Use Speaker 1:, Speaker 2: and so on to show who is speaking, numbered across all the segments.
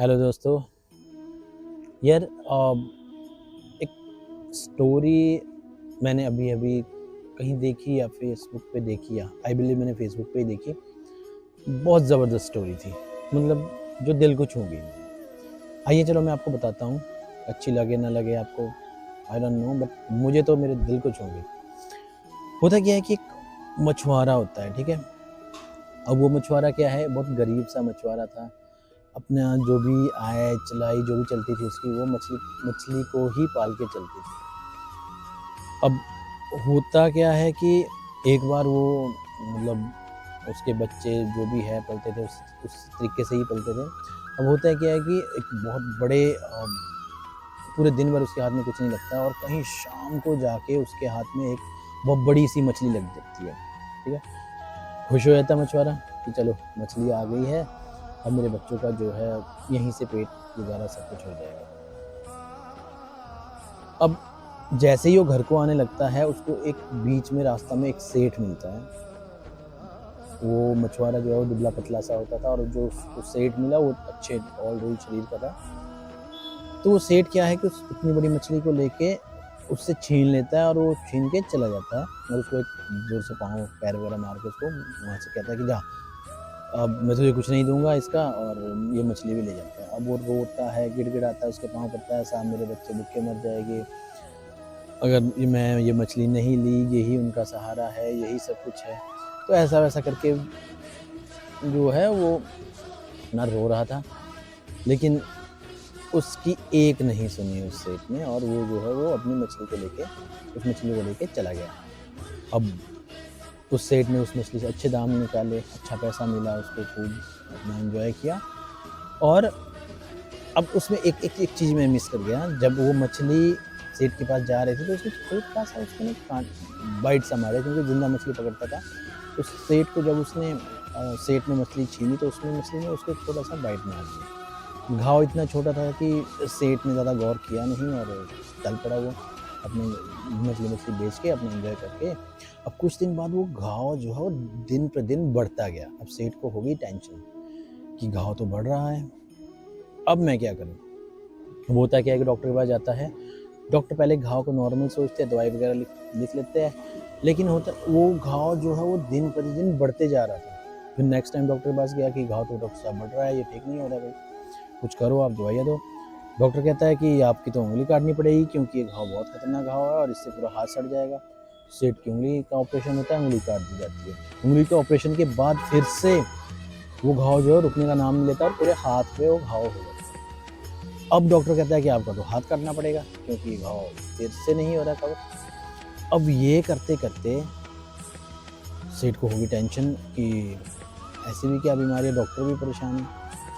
Speaker 1: Hello दोस्तों। यार एक स्टोरी मैंने अभी अभी कहीं देखी या फेसबुक पे देखी, या आई बिलीव मैंने फेसबुक पे ही देखी। बहुत ज़बरदस्त स्टोरी थी, मतलब जो दिल को छू गई। आइए चलो मैं आपको बताता हूँ, अच्छी लगे ना लगे आपको, आई डोंट नो, बट मुझे तो मेरे दिल को छू गई। होता क्या है कि एक मछुआरा होता है, ठीक है। अब वो मछुआरा क्या है, बहुत गरीब सा मछुआरा था। अपना जो भी आय चलाई जो भी चलती थी उसकी, वो मछली मछली को ही पाल के चलती थी। अब होता क्या है कि एक बार वो, मतलब उसके बच्चे जो भी है पलते थे उस तरीके से ही पलते थे। अब होता है क्या है कि एक बहुत बड़े पूरे दिन भर उसके हाथ में कुछ नहीं लगता, और कहीं शाम को जाके उसके हाथ में एक बहुत बड़ी सी मछली लग जाती है, ठीक है। खुश हो जाता मछुआरा कि चलो मछली आ गई है, अब मेरे बच्चों का जो है यहीं से पेट गुजारा सब कुछ हो जाएगा। अब जैसे ही वो घर को आने लगता है, उसको एक बीच में रास्ता में एक सेठ मिलता है। वो मछुआरा जो है वो दुबला पतला सा होता था, और जो उसको सेठ मिला वो अच्छे ऑल रोल शरीर का था। तो वो सेठ क्या है कि उस इतनी बड़ी मछली को लेके उससे छीन लेता है, और वो छीन के चला जाता है, और उसको एक जोर से पाँव पैर वगैरह मार के उसको वहाँ से कहता है कि जा, अब मैं तुझे कुछ नहीं दूंगा इसका, और ये मछली भी ले जाता है। अब वो रोता है, गिड़गिड़ाता है, उसके पाँव पड़ता है, साहब मेरे बच्चे भूखे मर जाएंगे अगर मैं ये मछली नहीं ली, यही उनका सहारा है, यही सब कुछ है। तो ऐसा वैसा करके जो है वो अपना रो रहा था, लेकिन उसकी एक नहीं सुनी उस सेठ ने, और वो जो है वो अपनी मछली को लेके उस मछली को लेके चला गया। अब उस सेठ ने उस मछली से अच्छे दाम निकाले, अच्छा पैसा मिला उसको, खूब अपना एंजॉय किया। और अब उसमें एक चीज़ मैं मिस कर गया, जब वो मछली सेठ के पास जा रहे थे तो उसने छोटा सा उसको ना काट बाइट सा मारा, क्योंकि जिंदा मछली पकड़ता था। उस सेठ को जब उसने सेठ ने मछली छीनी तो उसमें मछली ने उसको छोटा सा बाइट मार दिया। घाव इतना छोटा था कि सेठ ने ज़्यादा गौर किया नहीं, और चल पड़ा वो अपने मछली मछली बेच के अपने एंजॉय करके। अब कुछ दिन बाद वो घाव जो है वो दिन पर दिन बढ़ता गया। अब सेठ को हो गई टेंशन कि घाव तो बढ़ रहा है, अब मैं क्या करूँ। वो होता क्या है कि डॉक्टर के पास जाता है। डॉक्टर पहले घाव को नॉर्मल सोचते हैं, दवाई वगैरह लिख लेते हैं, लेकिन होता वो घाव जो है वो दिन प्रतिदिन बढ़ते जा रहा था। फिर नेक्स्ट टाइम डॉक्टर के पास गया कि घाव तो डॉक्टर साहब बढ़ रहा है, ये ठीक नहीं हो रहा भाई, कुछ करो, आप दवाइयाँ दो। डॉक्टर कहता है कि आपकी तो उंगली काटनी पड़ेगी, क्योंकि ये घाव बहुत खतरनाक घाव है और इससे पूरा हाथ सड़ जाएगा। सेठ की उंगली का ऑपरेशन होता है, उंगली काट दी जाती है। उंगली के ऑपरेशन के बाद फिर से वो घाव जो है रुकने का नाम नहीं लेता, और पूरे हाथ पे वो घाव हो जाता है। अब डॉक्टर कहता है कि आपका तो हाथ काटना पड़ेगा, क्योंकि घाव फिर से नहीं हो रहा कवर। अब ये करते करते सेठ को होगी टेंशन कि ऐसी भी क्या बीमारी है, डॉक्टर भी परेशान है।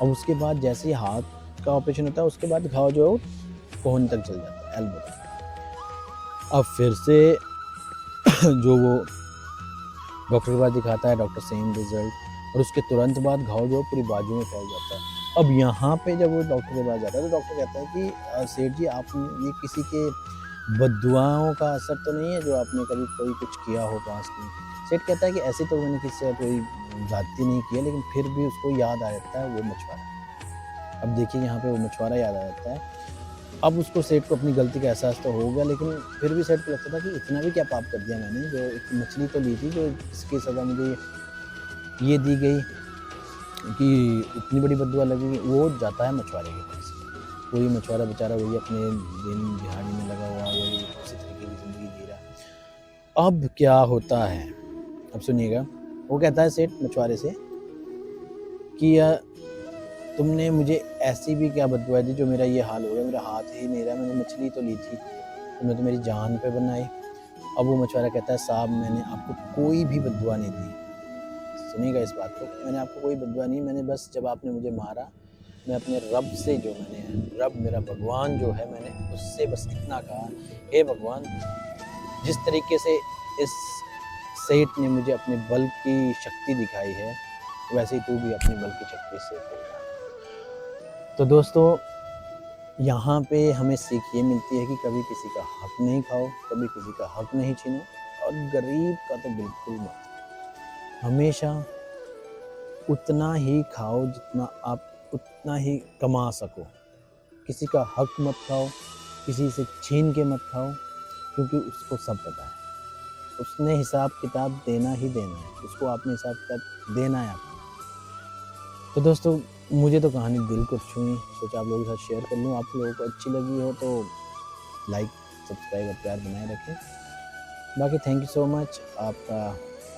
Speaker 1: अब उसके बाद जैसे ही हाथ का ऑपरेशन होता है, उसके बाद घाव जो है वो कोहनी तक चल जाता है, एल्बो तक। अब फिर से जो वो डॉक्टर के पास दिखाता है, डॉक्टर सेम रिजल्ट, और उसके तुरंत बाद घाव जो है पूरी बाजू में फैल जाता है। अब यहाँ पे जब वो डॉक्टर के पास जाता है तो डॉक्टर कहता है कि सेठ जी, आप ये किसी के बद्दुआओं का असर तो नहीं है, जो आपने कभी कोई कुछ किया हो पास में। सेठ कहता है कि ऐसे तो मैंने किसी से कोई जाति नहीं किया, लेकिन फिर भी उसको याद आ जाता है वो मछुआरा। अब देखिए यहाँ पे वो मछुआरा याद आ जाता है। अब उसको सेठ को अपनी गलती का एहसास तो हो गया, लेकिन फिर भी सेठ को लगता था कि इतना भी क्या पाप कर दिया मैंने, जो एक मछली तो ली थी, जो इसकी सज़ा मुझे ये दी गई कि इतनी बड़ी बद्दुआ लगी। वो जाता है मछुआरे के पास। वही मछुआरा बेचारा वही अपने दिन दिहाड़ी में लगा हुआ, वही उसी तरीके की ज़िंदगी जी रहा है। अब क्या होता है, अब सुनिएगा। वो कहता है सेठ मछुआरे से कि तुमने मुझे ऐसी भी क्या बद्दुआ दी जो मेरा ये हाल हो गया, मेरा हाथ ही नहीं रहा, मैंने मछली तो ली थी, तुमने तो मेरी जान पे बनाई। अब वो मछुआरा कहता है साहब, मैंने आपको कोई भी बद्दुआ नहीं दी, सुनिएगा इस बात को, मैंने आपको कोई बद्दुआ नहीं, मैंने बस जब आपने मुझे मारा, मैं अपने रब से, जो मैंने रब मेरा भगवान जो है, मैंने उससे बस इतना कहा, हे भगवान, जिस तरीके से इस सेठ ने मुझे अपने बल की शक्ति दिखाई है, वैसे ही तू भी अपनी बल की शक्ति से दिखा। तो दोस्तों, यहाँ पे हमें सीख ये मिलती है कि कभी किसी का हक नहीं खाओ, कभी किसी का हक नहीं छीनो, और गरीब का तो बिल्कुल मत। हमेशा उतना ही खाओ जितना आप उतना ही कमा सको। किसी का हक मत खाओ, किसी से छीन के मत खाओ, क्योंकि उसको सब पता है। उसने हिसाब किताब देना ही देना है, उसको आपने हिसाब किताब देना है आपको। तो दोस्तों, मुझे तो कहानी दिल को छुई, सोचा आप लोगों के साथ शेयर कर लूँ। आप लोगों को अच्छी लगी हो तो लाइक, सब्सक्राइब और प्यार बनाए रखें। बाकी थैंक यू सो मच, आपका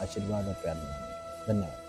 Speaker 1: आशीर्वाद और प्यार बनाने। धन्यवाद।